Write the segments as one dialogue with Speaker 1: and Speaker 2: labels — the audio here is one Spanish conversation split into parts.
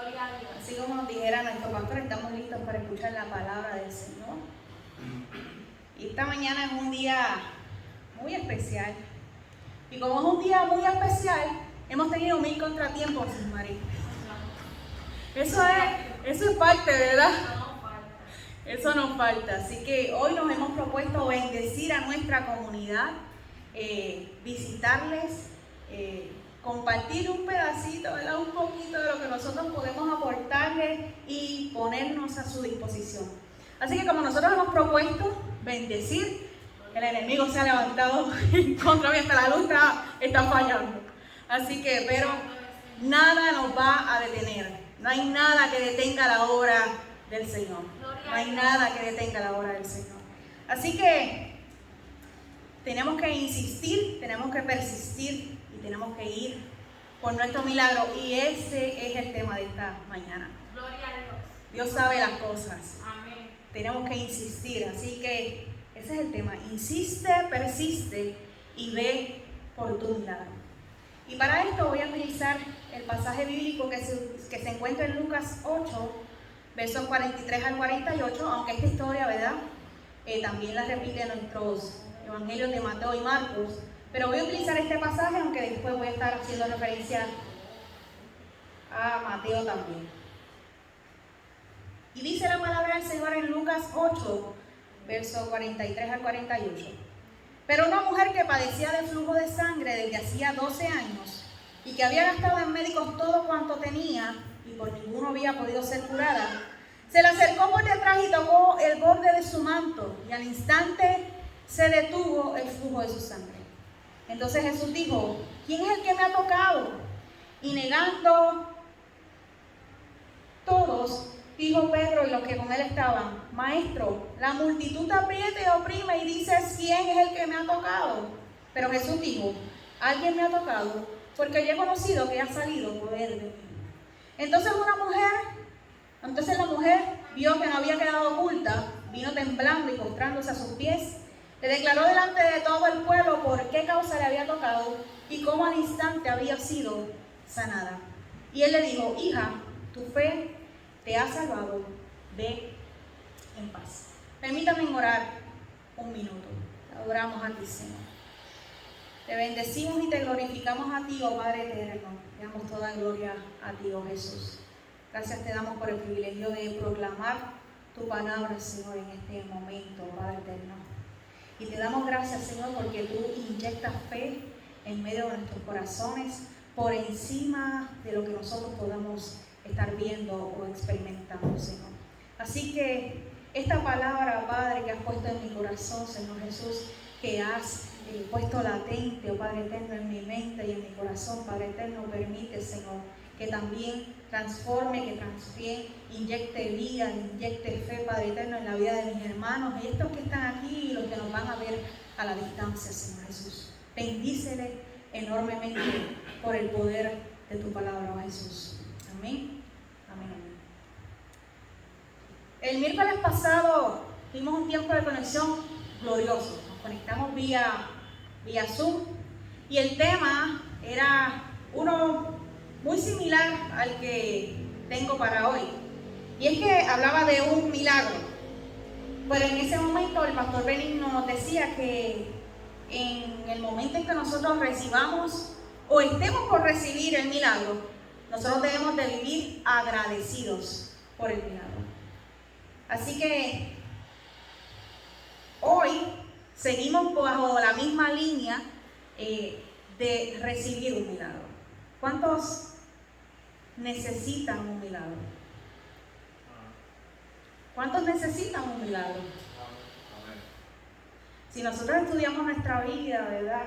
Speaker 1: Gloria a Dios.
Speaker 2: Así como nos dijera nuestro pastor, estamos listos para escuchar la palabra del Señor. Y esta mañana es un día muy especial. Y como es un día muy especial, hemos tenido 1000 contratiempos, María. Eso es parte, ¿verdad? Eso nos falta. Así que hoy nos hemos propuesto bendecir a nuestra comunidad, visitarles, compartir un pedacito, ¿verdad? Un poquito de lo que nosotros podemos aportarles y ponernos a su disposición. Así que como nosotros hemos propuesto bendecir, el enemigo se ha levantado en contra de la luz está fallando. Así que, pero nada nos va a detener. No hay nada que detenga la obra del Señor. No hay nada que detenga la obra del Señor. Así que tenemos que insistir, tenemos que persistir y tenemos que ir por nuestro milagro. Y ese es el tema de esta mañana.
Speaker 1: Gloria a Dios.
Speaker 2: Dios sabe las cosas.
Speaker 1: Amén.
Speaker 2: Tenemos que insistir. Así que ese es el tema. Insiste, persiste y ve por tu milagro. Y para esto voy a utilizar el pasaje bíblico que se encuentra en Lucas 8, versos 43 al 48, aunque esta historia, ¿verdad? También la repite en nuestros evangelios de Mateo y Marcos. Pero voy a utilizar este pasaje, aunque después voy a estar haciendo referencia a Mateo también. Y dice la palabra del Señor en Lucas 8, versos 43 al 48. Pero una mujer que padecía de flujo de sangre desde hacía 12 años y que había gastado en médicos todo cuanto tenía y por ninguno había podido ser curada, se le acercó por detrás y tocó el borde de su manto y al instante se detuvo el flujo de su sangre. Entonces Jesús dijo: ¿quién es el que me ha tocado? Y negando todos, dijo Pedro y los que con él estaban: Maestro, la multitud te aprieta y oprime y dices: ¿quién es el que me ha tocado? Pero Jesús dijo: alguien me ha tocado, porque yo he conocido que ha salido poder de mí. Entonces la mujer vio que no había quedado oculta, vino temblando y postrándose a sus pies, le declaró delante de todo el pueblo por qué causa le había tocado y cómo al instante había sido sanada. Y él le dijo: hija, tu fe te ha salvado, ve en paz. Permítame orar un minuto. Te adoramos a ti, Señor. Te bendecimos y te glorificamos a ti, oh Padre eterno. Te damos toda gloria a ti, oh Jesús. Gracias te damos por el privilegio de proclamar tu palabra, Señor, en este momento, Padre eterno. Y te damos gracias, Señor, porque tú inyectas fe en medio de nuestros corazones, por encima de lo que nosotros podamos estar viendo o experimentando, Señor. Así que esta palabra, Padre, que has puesto en mi corazón, Señor Jesús, que has puesto latente, oh Padre eterno, en mi mente y en mi corazón, Padre eterno, permite, Señor, que también transforme, que transfiere, inyecte vida, inyecte fe, Padre eterno, en la vida de mis hermanos y estos que están aquí y los que nos van a ver a la distancia, Señor Jesús. Bendícele enormemente por el poder de tu palabra, oh Jesús. Amén. Amén. El miércoles pasado tuvimos un tiempo de conexión glorioso. Nos conectamos vía Zoom y el tema era uno muy similar al que tengo para hoy. Y es que hablaba de un milagro. Pero en ese momento el pastor Benigno nos decía que en el momento en que nosotros recibamos o estemos por recibir el milagro, nosotros debemos de vivir agradecidos por el milagro. Así que hoy seguimos bajo la misma línea de recibir un milagro. ¿Cuántos necesitan un milagro? ¿Cuántos necesitan un milagro? Si nosotros estudiamos nuestra vida, ¿verdad?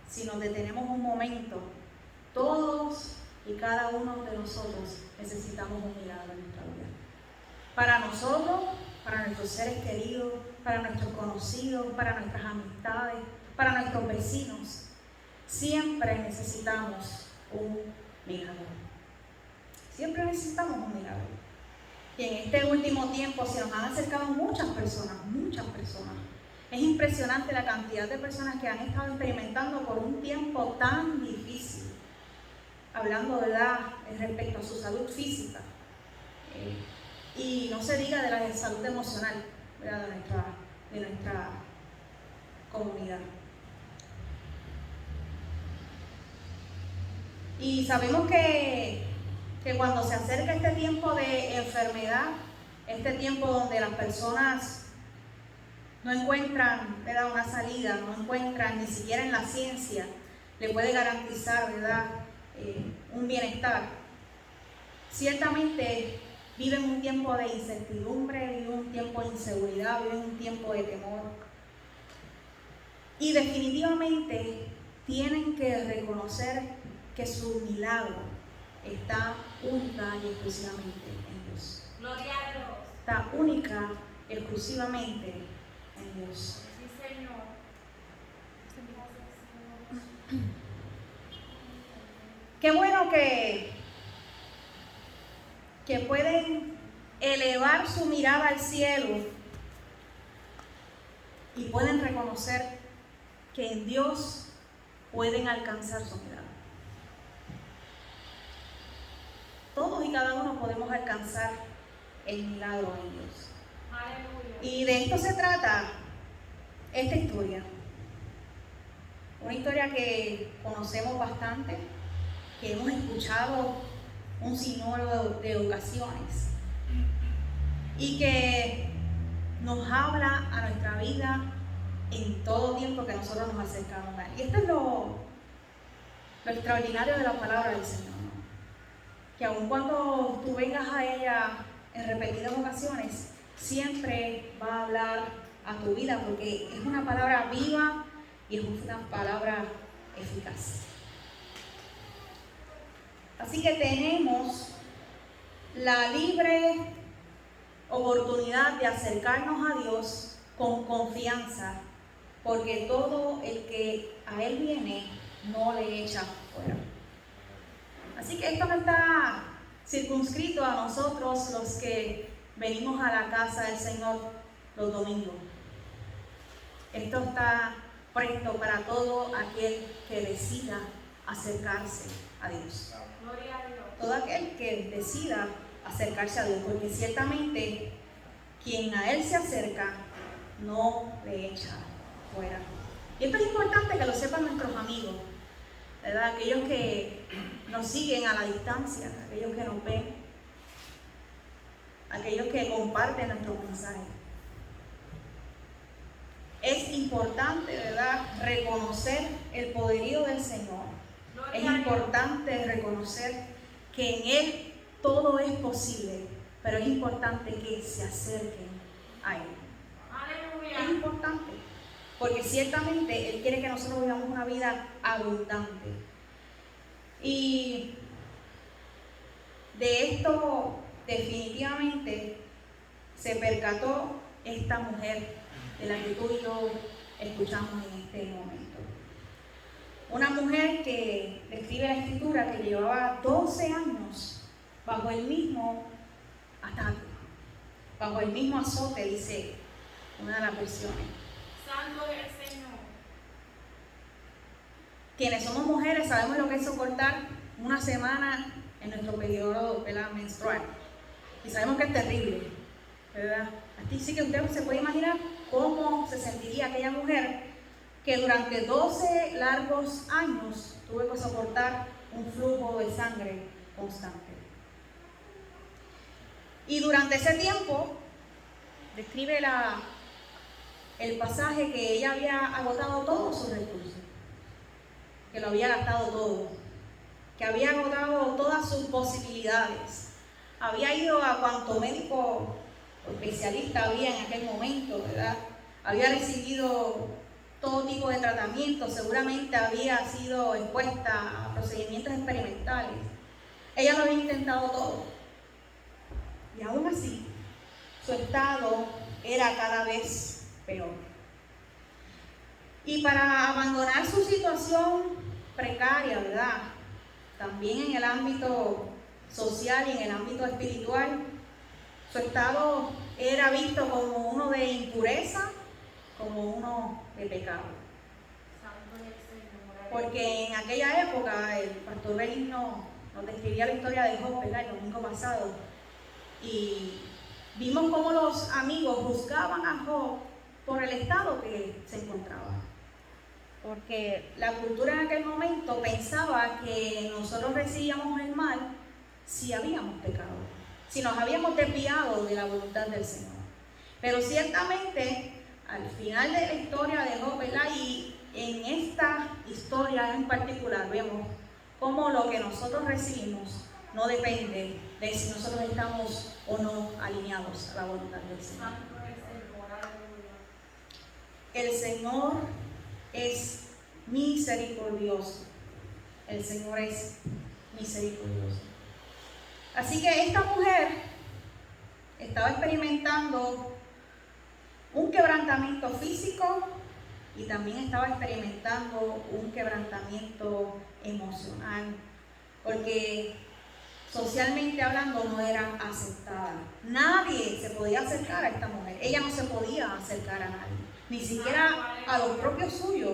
Speaker 2: Si nos detenemos un momento, todos y cada uno de nosotros necesitamos un milagro en nuestra vida. Para nosotros, para nuestros seres queridos, para nuestros conocidos, para nuestras amistades, para nuestros vecinos. Siempre necesitamos un milagro. Siempre necesitamos un milagro. Y en este último tiempo se nos han acercado muchas personas, muchas personas. Es impresionante la cantidad de personas que han estado experimentando por un tiempo tan difícil. hablando, ¿verdad?, respecto a su salud física. Y no se diga de la salud emocional, ¿verdad?, de nuestra comunidad. Y sabemos que cuando se acerca este tiempo de enfermedad, este tiempo donde las personas no encuentran, ¿verdad?, una salida, no encuentran ni siquiera en la ciencia le puede garantizar, ¿verdad?, un bienestar. Ciertamente viven un tiempo de incertidumbre, viven un tiempo de inseguridad, viven un tiempo de temor. Y definitivamente tienen que reconocer que su milagro está única y exclusivamente en Dios.
Speaker 1: Gloria a Dios.
Speaker 2: Está única y exclusivamente en Dios.
Speaker 1: Sí, Señor.
Speaker 2: Qué bueno que pueden elevar su mirada al cielo y pueden reconocer que en Dios pueden alcanzar su mirada. Todos y cada uno podemos alcanzar el milagro en Dios.
Speaker 1: Aleluya.
Speaker 2: Y de esto se trata esta historia. Una historia que conocemos bastante, que hemos escuchado un sinnúmero de ocasiones y que nos habla a nuestra vida en todo tiempo que nosotros nos acercamos a Él. Y esto es lo extraordinario de la palabra del Señor, ¿no? Que aun cuando tú vengas a ella en repetidas ocasiones, siempre va a hablar a tu vida, porque es una palabra viva y es una palabra eficaz. Así que tenemos la libre oportunidad de acercarnos a Dios con confianza, porque todo el que a Él viene no le echa fuera. Así que esto no está circunscrito a nosotros los que venimos a la casa del Señor los domingos. Esto está presto para todo aquel que decida acercarse a Dios.
Speaker 1: Gloria a Dios.
Speaker 2: Todo aquel que decida acercarse a Dios, porque ciertamente quien a Él se acerca no le echa fuera. Y esto es importante que lo sepan nuestros amigos, ¿verdad? Aquellos que nos siguen a la distancia, aquellos que nos ven, aquellos que comparten nuestros mensajes. Es importante, ¿verdad?, reconocer el poderío del Señor. Es importante reconocer que en Él todo es posible, pero es importante que se acerquen a Él.
Speaker 1: Aleluya.
Speaker 2: Es importante, porque ciertamente Él quiere que nosotros vivamos una vida abundante. Y de esto definitivamente se percató esta mujer de la que tú y yo escuchamos en este momento. Una mujer que describe la Escritura que llevaba 12 años bajo el mismo ataque, bajo el mismo azote, dice una de las versiones.
Speaker 1: Santo es el Señor.
Speaker 2: Quienes somos mujeres sabemos lo que es soportar una semana en nuestro periodo, ¿verdad?, menstrual. Y sabemos que es terrible, ¿verdad? Así sí que usted se puede imaginar cómo se sentiría aquella mujer que durante 12 largos años tuvo que soportar un flujo de sangre constante. Y durante ese tiempo, describe el pasaje que ella había agotado todos sus recursos, que lo había gastado todo, que había agotado todas sus posibilidades, había ido a cuanto médico especialista había en aquel momento, ¿verdad? Había recibido todo tipo de tratamiento, seguramente había sido expuesta a procedimientos experimentales. Ella lo había intentado todo. Y aún así, su estado era cada vez peor. Y para abandonar su situación precaria, ¿verdad?, también en el ámbito social y en el ámbito espiritual, su estado era visto como uno de impureza, como uno de pecado.
Speaker 1: Santo es el Señor.
Speaker 2: porque en aquella época el pastor Benigno nos describía la historia de Job, ¿verdad? El domingo pasado, y vimos cómo los amigos juzgaban a Job por el estado que se encontraba. Porque la cultura en aquel momento pensaba que nosotros recibíamos el mal si habíamos pecado, si nos habíamos desviado de la voluntad del Señor. Pero ciertamente, al final de la historia de Job, ¿verdad? Y en esta historia en particular, vemos cómo lo que nosotros recibimos no depende de si nosotros estamos o no alineados a la voluntad del Señor. El Señor es misericordioso. El Señor es misericordioso. Así que esta mujer estaba experimentando un quebrantamiento físico y también estaba experimentando un quebrantamiento emocional, porque socialmente hablando no era aceptada. Nadie se podía acercar a esta mujer. Ella no se podía acercar a nadie, ni siquiera a los propios suyos.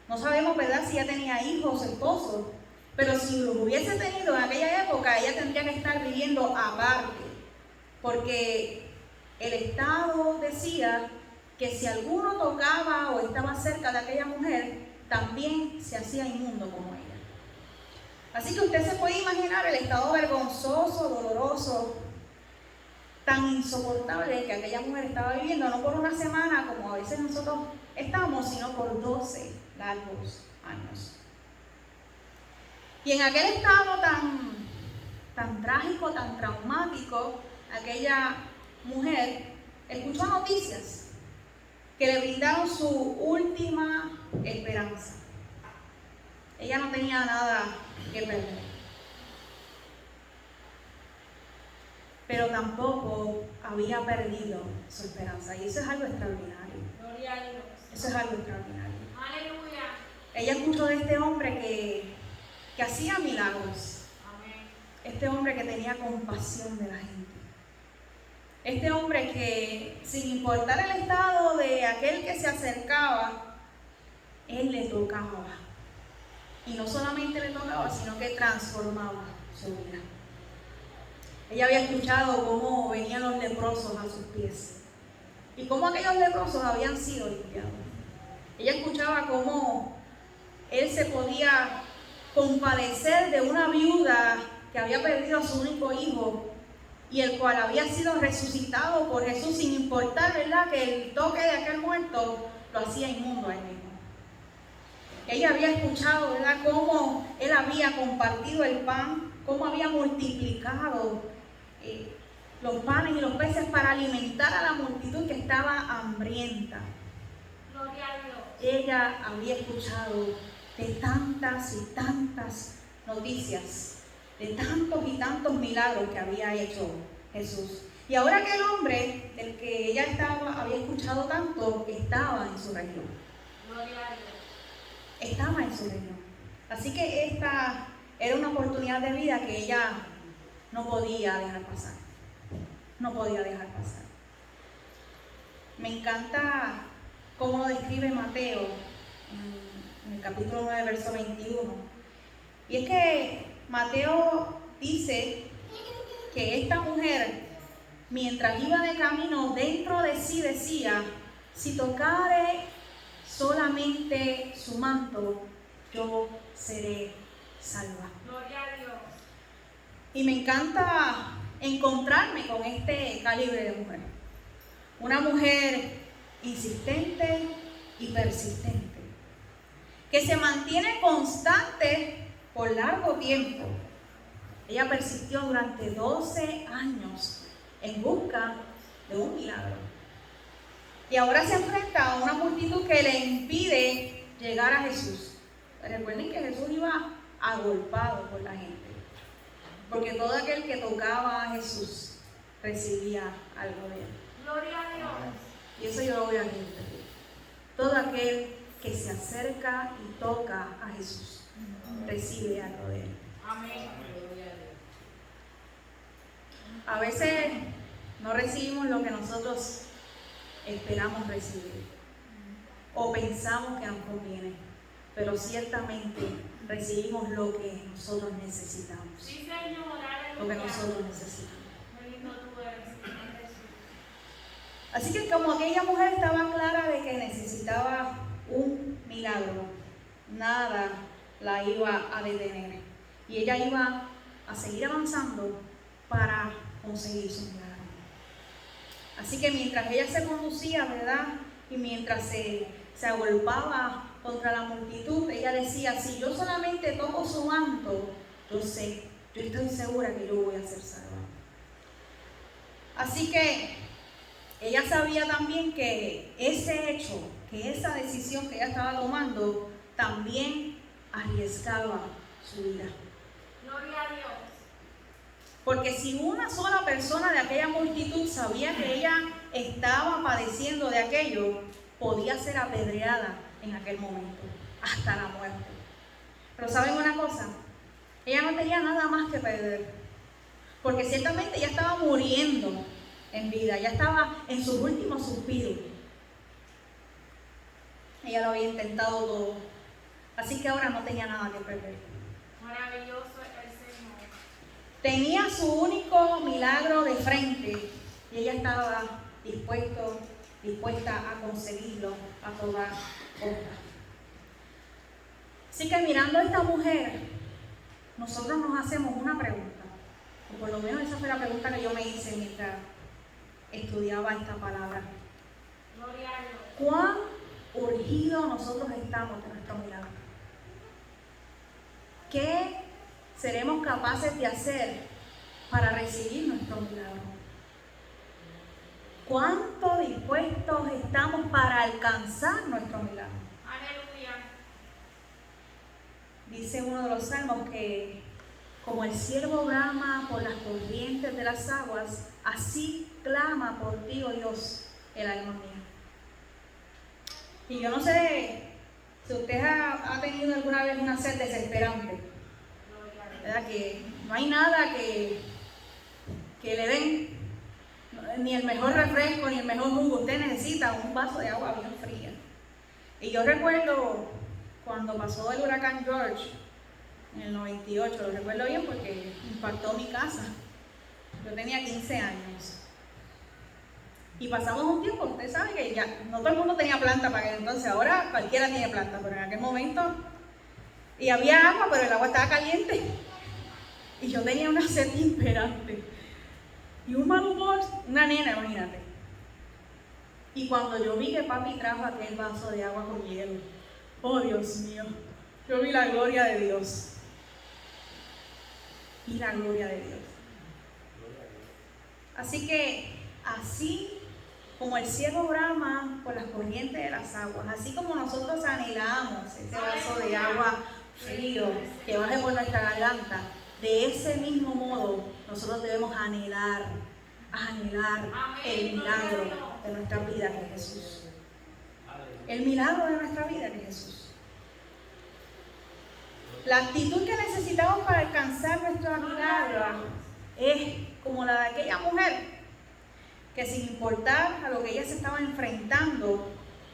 Speaker 2: No sabemos, ¿verdad?, si ella tenía hijos, esposos, pero si los hubiese tenido en aquella época, ella tendría que estar viviendo aparte, porque el Estado decía que si alguno tocaba o estaba cerca de aquella mujer, también se hacía inmundo como ella. Así que usted se puede imaginar el estado vergonzoso, doloroso, tan insoportable que aquella mujer estaba viviendo, no por una semana como a veces nosotros estamos, sino por 12 largos años. Y en aquel estado tan trágico, tan traumático, aquella mujer escuchó noticias que le brindaron su última esperanza. Ella no tenía nada que perder, pero tampoco había perdido su esperanza, y eso es algo extraordinario.
Speaker 1: Gloria a Dios.
Speaker 2: Eso es algo extraordinario.
Speaker 1: Aleluya.
Speaker 2: Ella escuchó de este hombre que hacía milagros.
Speaker 1: Amén.
Speaker 2: Este hombre que tenía compasión de la gente. Este hombre que, sin importar el estado de aquel que se acercaba, él le tocaba. Y no solamente le tocaba, sino que transformaba su vida. Ella había escuchado cómo venían los leprosos a sus pies y cómo aquellos leprosos habían sido limpiados. Ella escuchaba cómo él se podía compadecer de una viuda que había perdido a su único hijo y el cual había sido resucitado por Jesús, sin importar, ¿verdad?, que el toque de aquel muerto lo hacía inmundo a él mismo. Ella había escuchado, ¿verdad?, cómo él había compartido el pan, cómo había multiplicado los panes y los peces para alimentar a la multitud que estaba hambrienta.
Speaker 1: Gloria a Dios.
Speaker 2: Ella había escuchado de tantas y tantas noticias, de tantos y tantos milagros que había hecho Jesús. Y ahora aquel hombre del que ella había escuchado tanto, estaba en su región.
Speaker 1: Gloria a Dios.
Speaker 2: Estaba en su región. Así que esta era una oportunidad de vida que ella no podía dejar pasar. No podía dejar pasar. Me encanta cómo lo describe Mateo en el capítulo 9, verso 21. Y es que Mateo dice que esta mujer, mientras iba de camino, dentro de sí decía: si tocare solamente su manto, yo seré salva.
Speaker 1: Gloria a Dios.
Speaker 2: Y me encanta encontrarme con este calibre de mujer. Una mujer insistente y persistente, que se mantiene constante por largo tiempo. Ella persistió durante 12 años en busca de un milagro. Y ahora se enfrenta a una multitud que le impide llegar a Jesús. Recuerden que Jesús iba agolpado por la gente, porque todo aquel que tocaba a Jesús recibía algo de él.
Speaker 1: Gloria a Dios.
Speaker 2: Y eso yo lo voy a repetir. Todo aquel que se acerca y toca a Jesús recibe algo de él.
Speaker 1: Amén.
Speaker 2: A veces no recibimos lo que nosotros esperamos recibir o pensamos que nos conviene. pero ciertamente recibimos lo que nosotros necesitamos.
Speaker 1: Sí, Señor,
Speaker 2: Lo que
Speaker 1: aleluya.
Speaker 2: nosotros necesitamos.
Speaker 1: Qué lindo tú eres, Señor Jesús.
Speaker 2: Así que como aquella mujer estaba clara de que necesitaba un milagro, nada la iba a detener. Y ella iba a seguir avanzando para conseguir su milagro. Así que mientras ella se conducía, ¿verdad? Y mientras se agolpaba contra la multitud, ella decía, si yo solamente toco su manto, yo estoy segura que yo voy a ser salva. Así que ella sabía también que ese hecho, que esa decisión que ella estaba tomando, también arriesgaba su vida.
Speaker 1: Gloria a Dios.
Speaker 2: Porque si una sola persona de aquella multitud sabía que ella estaba padeciendo de aquello, podía ser apedreada en aquel momento, hasta la muerte. Pero ¿saben una cosa? Ella no tenía nada más que perder, porque ciertamente ella estaba muriendo en vida, ya estaba en sus últimos suspiros. Ella lo había intentado todo, así que ahora no tenía nada que perder.
Speaker 1: Maravilloso es el Señor.
Speaker 2: Tenía su único milagro de frente y ella estaba dispuesta a conseguirlo a toda costa. Así que mirando a esta mujer, nosotros nos hacemos una pregunta, o por lo menos esa fue la pregunta que yo me hice mientras estudiaba esta palabra.
Speaker 1: Gloria a Dios.
Speaker 2: ¿Cuán urgidos nosotros estamos de nuestro milagro? ¿Qué seremos capaces de hacer para recibir nuestro milagro? ¿Cuánto dispuestos estamos para alcanzar nuestro milagro?
Speaker 1: Aleluya.
Speaker 2: Dice uno de los salmos que como el ciervo brama por las corrientes de las aguas, así clama por ti, oh Dios, el alma mía. Y yo no sé si usted ha tenido alguna vez una sed desesperante, ¿verdad? Que no hay nada que le den, ni el mejor refresco, ni el mejor jugo. Usted necesita un vaso de agua bien fría. Y yo recuerdo cuando pasó el huracán George, en el 98, lo recuerdo bien porque impactó mi casa. Yo tenía 15 años. Y pasamos un tiempo, usted sabe que ya no todo el mundo tenía planta para aquel entonces, ahora cualquiera tiene planta, pero en aquel momento, y había agua, pero el agua estaba caliente. Y yo tenía una sed imperante. Y un mal humor, una nena, imagínate. Y cuando yo vi que papi trajo aquel vaso de agua con hielo, oh Dios mío, yo vi la gloria de Dios. Y la gloria de Dios. Así que, así como el cielo brama por las corrientes de las aguas, así como nosotros anhelamos ese vaso de agua frío que baje por nuestra garganta, de ese mismo modo nosotros debemos anhelar el milagro de nuestra vida, que es Jesús. El milagro de nuestra vida, que es Jesús. La actitud que necesitamos para alcanzar nuestra milagro es como la de aquella mujer, que sin importar a lo que ella se estaba enfrentando,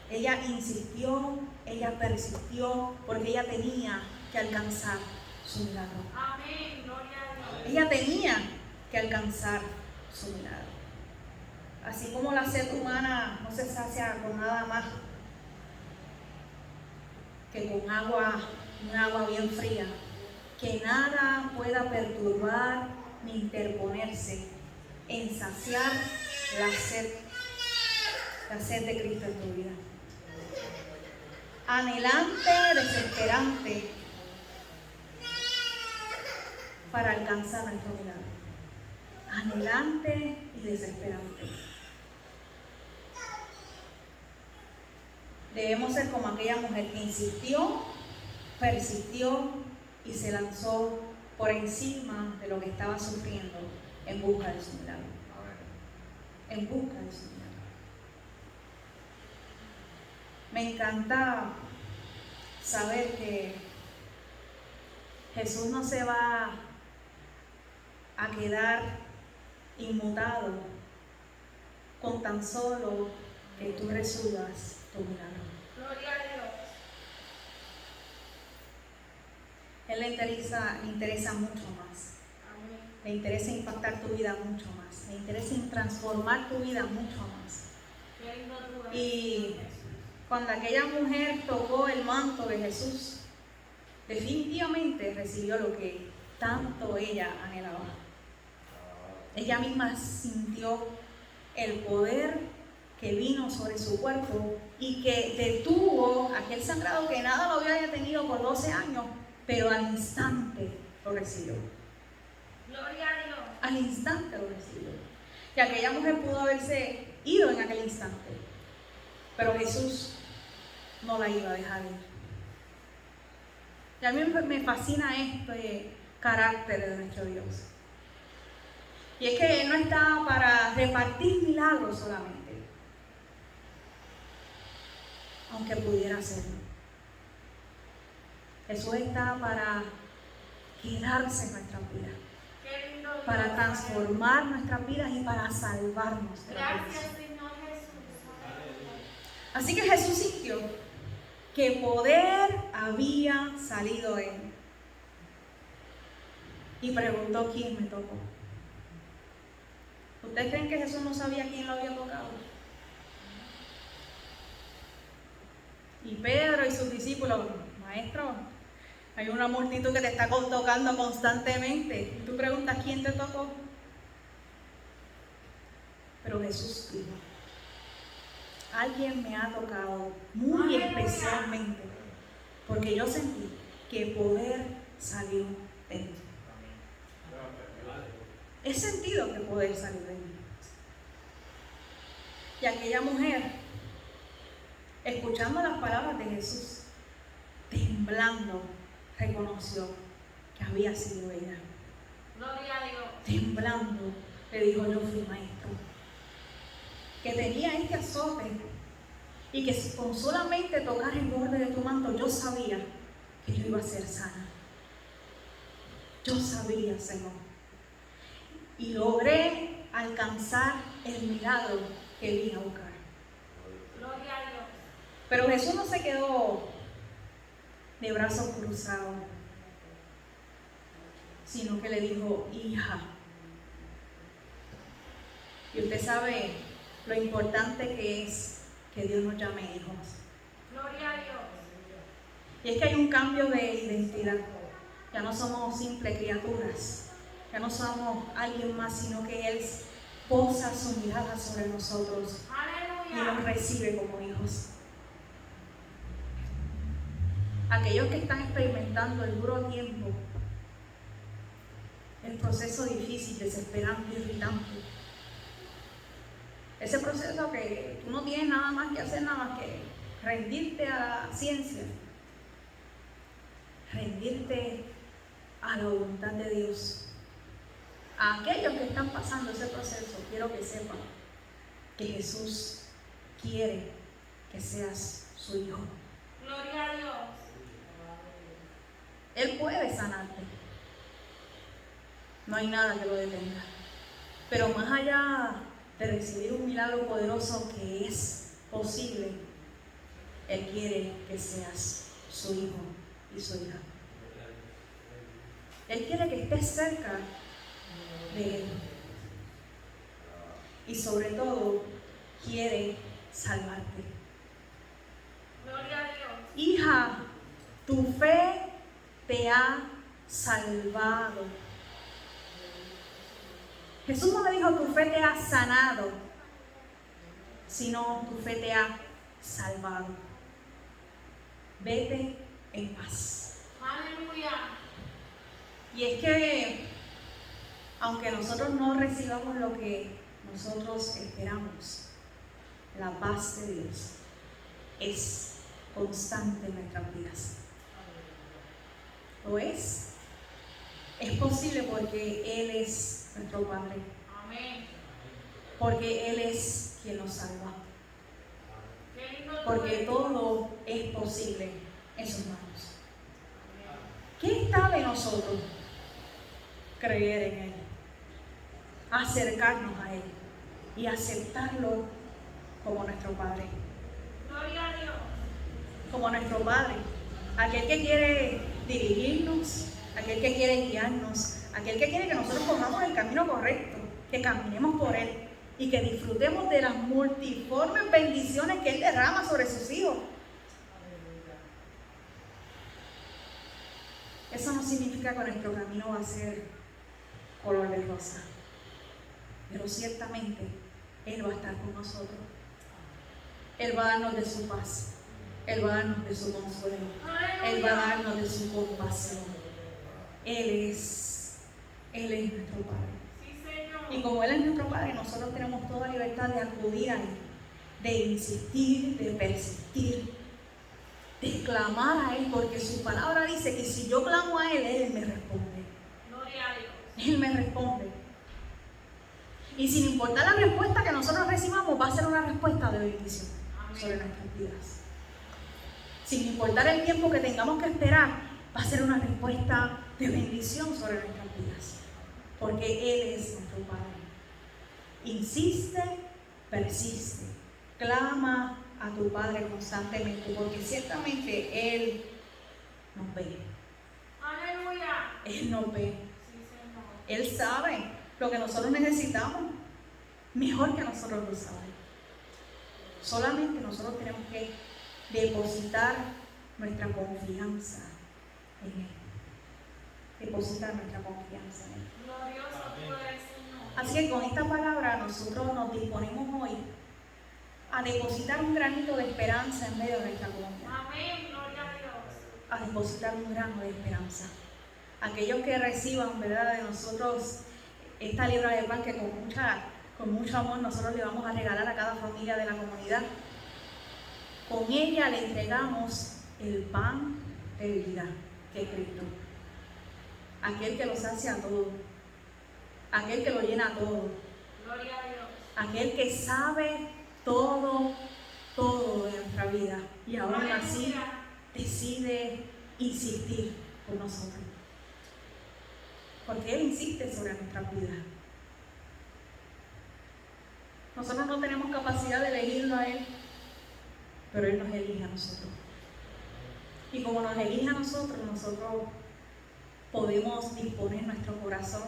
Speaker 2: ella insistió, ella persistió, porque ella tenía que alcanzar su milagro.
Speaker 1: Amén. Gloria a Dios.
Speaker 2: Ella tenía que alcanzar su milagro. Así como la sed humana no se sacia con nada más que con un agua bien fría, que nada pueda perturbar ni interponerse en saciar la sed de Cristo en tu vida. Anhelante, desesperante, para alcanzar nuestro milagro. Anhelante y desesperante. Debemos ser como aquella mujer que insistió, persistió y se lanzó por encima de lo que estaba sufriendo en busca de su milagro. En busca de su milagro. Me encanta saber que Jesús no se va a quedar inmutado con tan solo que tú resuelvas tu milagro.
Speaker 1: Gloria a Dios.
Speaker 2: Él le interesa mucho más.
Speaker 1: Amén.
Speaker 2: Le interesa impactar tu vida mucho más. Le interesa transformar tu vida mucho más.
Speaker 1: Qué lindo tú eres.
Speaker 2: Y cuando aquella mujer tocó el manto de Jesús, definitivamente recibió lo que tanto ella anhelaba. Ella misma sintió el poder que vino sobre su cuerpo y que detuvo aquel sangrado que nada lo había detenido por 12 años, pero al instante lo recibió.
Speaker 1: Gloria a Dios.
Speaker 2: Al instante lo recibió. Y aquella mujer pudo haberse ido en aquel instante, pero Jesús no la iba a dejar ir. Y a mí me fascina este carácter de nuestro Dios. Y es que Él no está para repartir milagros solamente, aunque pudiera hacerlo. Jesús está para quedarse en nuestras vidas,
Speaker 1: Qué lindo Dios.
Speaker 2: para transformar nuestras vidas y para salvarnos de la
Speaker 1: Gracias,
Speaker 2: perdición.
Speaker 1: Señor Jesús.
Speaker 2: Así que Jesús sintió que poder había salido de Él y preguntó: ¿quién me tocó? ¿Ustedes creen que Jesús no sabía quién lo había tocado? Y Pedro y sus discípulos: maestro, hay una multitud que te está tocando constantemente. Y tú preguntas: ¿quién te tocó? Pero Jesús dijo: alguien me ha tocado muy especialmente, porque yo sentí que poder salió de mí. He sentido que poder salió de mí. Y aquella mujer, escuchando las palabras de Jesús, temblando, reconoció que había sido ella.
Speaker 1: Gloria a Dios.
Speaker 2: Temblando, le dijo: yo fui maestro, que tenía este azote y que con solamente tocar el borde de tu manto yo sabía que yo iba a ser sana. Yo sabía, Señor, y logré alcanzar el milagro que vine a buscar.
Speaker 1: Gloria a Dios.
Speaker 2: Pero Jesús no se quedó de brazos cruzados, sino que le dijo: hija. Y usted sabe lo importante que es que Dios nos llame hijos.
Speaker 1: Gloria a Dios.
Speaker 2: Y es que hay un cambio de identidad. Ya no somos simples criaturas, ya no somos alguien más, sino que Él posa su mirada sobre nosotros y nos
Speaker 1: Aleluya.
Speaker 2: recibe como hijos. Aquellos que están experimentando el duro tiempo, el proceso difícil, desesperante, irritante, ese proceso que tú no tienes nada más que hacer, nada más que rendirte a la ciencia, rendirte a la voluntad de Dios. A aquellos que están pasando ese proceso, quiero que sepan que Jesús quiere que seas su hijo.
Speaker 1: Gloria a Dios.
Speaker 2: Él puede sanarte. No hay nada que lo detenga. Pero más allá de recibir un milagro poderoso que es posible, Él quiere que seas su hijo y su hija. Él quiere que estés cerca de Él. Y sobre todo, quiere salvarte.
Speaker 1: Gloria a Dios.
Speaker 2: Hija, tu fe te ha salvado. Jesús no le dijo: tu fe te ha sanado, sino tu fe te ha salvado. Vete en paz.
Speaker 1: Aleluya.
Speaker 2: Y es que, aunque nosotros no recibamos lo que nosotros esperamos, la paz de Dios es constante en nuestras vidas. ¿Lo es? Es posible porque Él es nuestro Padre,
Speaker 1: Amén.
Speaker 2: porque Él es quien nos salva,
Speaker 1: Qué lindo tú
Speaker 2: porque
Speaker 1: eres.
Speaker 2: todo es posible en sus manos. ¿Qué está de nosotros? Creer en Él, acercarnos a Él y aceptarlo como nuestro Padre.
Speaker 1: Gloria a Dios.
Speaker 2: Como nuestro Padre, aquel que quiere dirigirnos, aquel que quiere guiarnos, aquel que quiere que nosotros cojamos el camino correcto, que caminemos por Él y que disfrutemos de las multiformes bendiciones que Él derrama sobre sus hijos. Eso no significa que nuestro camino va a ser color de rosa, pero ciertamente Él va a estar con nosotros. Él va a darnos de su paz, Él va a darnos de su consuelo, Él va a darnos de su compasión. Él es nuestro Padre.
Speaker 1: Sí, Señor.
Speaker 2: Y como Él es nuestro Padre, nosotros tenemos toda libertad de acudir a Él, de insistir, de persistir, de clamar a Él, porque su palabra dice que si yo clamo a Él, Él me responde.
Speaker 1: Gloria a Dios.
Speaker 2: Él me responde. Y sin importar la respuesta que nosotros recibamos, va a ser una respuesta de bendición sobre nuestras vidas. Sin importar el tiempo que tengamos que esperar, va a ser una respuesta de bendición sobre nuestras vidas. Porque Él es nuestro Padre. Insiste, persiste, clama a tu Padre constantemente, porque ciertamente Él nos ve.
Speaker 1: Aleluya.
Speaker 2: Él nos ve.
Speaker 1: Sí, Señor.
Speaker 2: Él sabe lo que nosotros necesitamos, mejor que nosotros lo sabemos. Solamente nosotros tenemos que depositar nuestra confianza en Él. Depositar nuestra confianza en Él.
Speaker 1: Glorioso tú eres, Señor.
Speaker 2: Así que con esta palabra nosotros nos disponemos hoy a depositar un granito de esperanza en medio de nuestra comunidad.
Speaker 1: Amén. Gloria a Dios.
Speaker 2: A depositar un grano de esperanza. Aquellos que reciban, ¿verdad?, de nosotros esta libra de pan que con mucho amor nosotros le vamos a regalar a cada familia de la comunidad. Con ella le entregamos el pan de vida, que es Cristo. Aquel que lo sacia todo, aquel que lo llena todo,
Speaker 1: Gloria a Dios.
Speaker 2: aquel que sabe todo de nuestra vida y aún así
Speaker 1: Aleluya.
Speaker 2: decide insistir por nosotros. Porque Él insiste sobre nuestra vida. Nosotros no tenemos capacidad de elegirlo a Él, pero Él nos elige a nosotros. Y como nos elige a nosotros, nosotros podemos disponer nuestro corazón,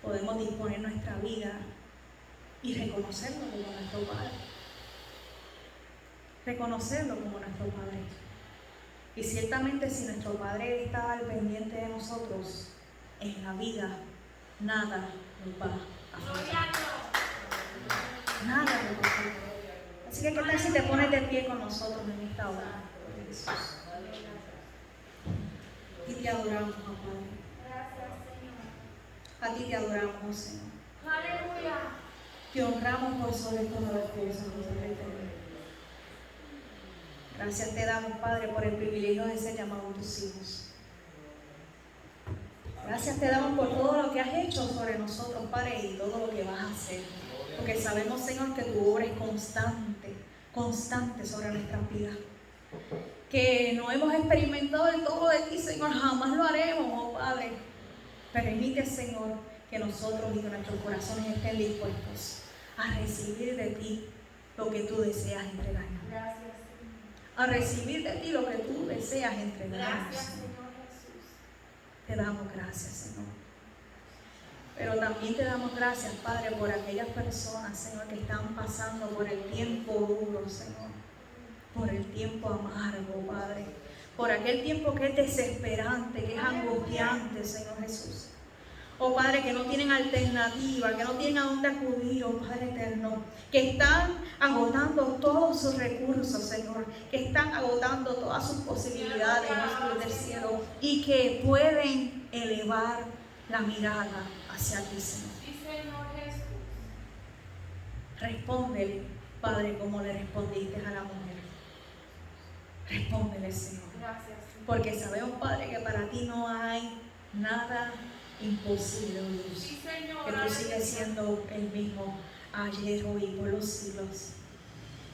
Speaker 2: podemos disponer nuestra vida y reconocerlo como nuestro Padre. Reconocerlo como nuestro Padre. Y ciertamente si nuestro Padre está al pendiente de nosotros, en la vida nada nos va a
Speaker 1: Gloria
Speaker 2: faltar.
Speaker 1: a Dios.
Speaker 2: Nada nos va a faltar. Así que ¿qué tal si te pones de pie con nosotros en esta hora? Jesús. Y te adoramos, Padre.
Speaker 1: Gracias, Señor.
Speaker 2: A ti te adoramos, Señor.
Speaker 1: Aleluya.
Speaker 2: Te honramos por sobre todas las cosas, José Rey eterno. Gracias te damos, Padre, por el privilegio de ser llamados tus hijos. Gracias te damos por todo lo que has hecho sobre nosotros, Padre, y todo lo que vas a hacer. Porque sabemos, Señor, que tu obra es constante sobre nuestras vidas. Que no hemos experimentado el todo de ti, Señor, jamás lo haremos, oh Padre. Permite, Señor, que nosotros y que nuestros corazones estén dispuestos a recibir de ti lo que tú deseas entregarnos.
Speaker 1: Gracias, Señor.
Speaker 2: A recibir de ti lo que tú deseas entregarnos.
Speaker 1: Gracias,
Speaker 2: Señor.
Speaker 1: Señor Jesús.
Speaker 2: Te damos gracias, Señor. Pero también te damos gracias, Padre, por aquellas personas, Señor, que están pasando por el tiempo duro, Señor. Por el tiempo amargo, Padre. Por aquel tiempo que es desesperante, que es angustiante, Señor Jesús. Oh Padre, que no tienen alternativa, que no tienen a dónde acudir, oh Padre eterno. Que están agotando todos sus recursos, Señor. Que están agotando todas sus posibilidades, oh Dios del cielo. Y que pueden elevar la mirada hacia ti, Señor.
Speaker 1: Sí, Señor Jesús.
Speaker 2: Respóndele, Padre, como le respondiste a la mujer. Respóndele, Señor.
Speaker 1: Gracias, Señor.
Speaker 2: Porque sabemos, Padre, que para ti no hay nada imposible, oh Dios.
Speaker 1: Sí, Señor.
Speaker 2: Que tú sigues
Speaker 1: Aleluya.
Speaker 2: siendo el mismo ayer, hoy y por los siglos.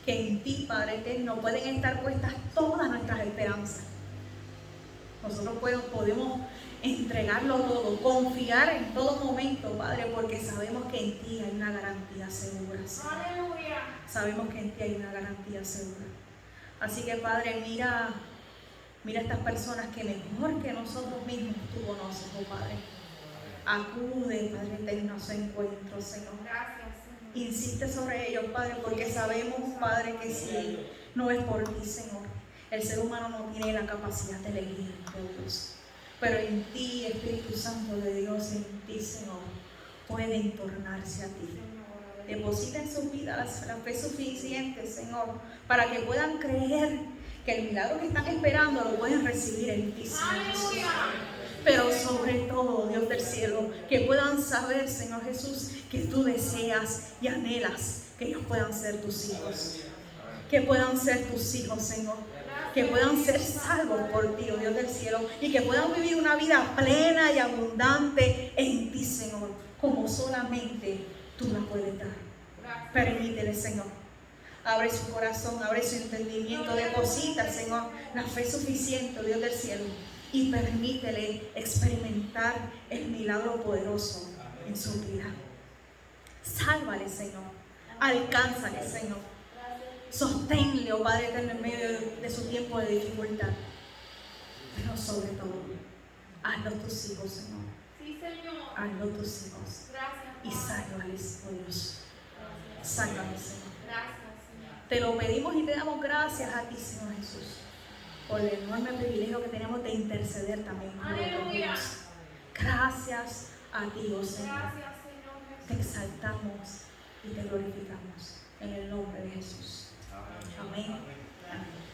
Speaker 2: Que en ti, Padre eterno, pueden estar puestas todas nuestras esperanzas. Nosotros podemos entregarlo todo, confiar en todo momento, Padre, porque sabemos que en ti hay una garantía segura, Señor.
Speaker 1: Aleluya.
Speaker 2: Sabemos que en ti hay una garantía segura. Así que, Padre, mira Mira a estas personas que mejor que nosotros mismos tú conoces, oh Padre. Acude, Padre eterno, a su encuentro, Señor.
Speaker 1: Gracias, Señor.
Speaker 2: Insiste sobre ellos, Padre, porque sabemos, Padre, que si no es por ti, Señor, el ser humano no tiene la capacidad de elegir, oh Dios. Pero en ti, Espíritu Santo de Dios, en ti, Señor, pueden tornarse a ti. Deposita en sus vidas la fe suficiente, Señor, para que puedan creer que el milagro que están esperando lo pueden recibir en ti, Señor Jesús. Pero sobre todo, Dios del cielo, que puedan saber, Señor Jesús, que tú deseas y anhelas que ellos puedan ser tus hijos. Que puedan ser tus hijos, Señor. Que puedan ser salvos por ti, oh Dios del cielo, y que puedan vivir una vida plena y abundante en ti, Señor, como solamente tú la puedes dar. Permítele, Señor. Abre su corazón, abre su entendimiento, deposita, Señor, la fe suficiente, oh Dios del cielo, y permítele experimentar el milagro poderoso en su vida. Sálvale, Señor. Alcánzale, Señor. Sosténle, oh Padre eterno, en medio de su tiempo de dificultad. Pero sobre todo, hazlo tus hijos, Señor.
Speaker 1: Sí, Señor.
Speaker 2: Hazlo tus hijos.
Speaker 1: Gracias,
Speaker 2: Y sálvales, oh Dios. Sálvales, Señor.
Speaker 1: Gracias, Señor.
Speaker 2: Te lo pedimos y te damos gracias a ti, Señor Jesús, por el enorme privilegio que tenemos de interceder también por nosotros.
Speaker 1: Aleluya.
Speaker 2: Gracias a ti, oh Señor.
Speaker 1: Gracias, Señor
Speaker 2: Te
Speaker 1: Jesús.
Speaker 2: exaltamos y te glorificamos en el nombre de Jesús. Amén. Amén.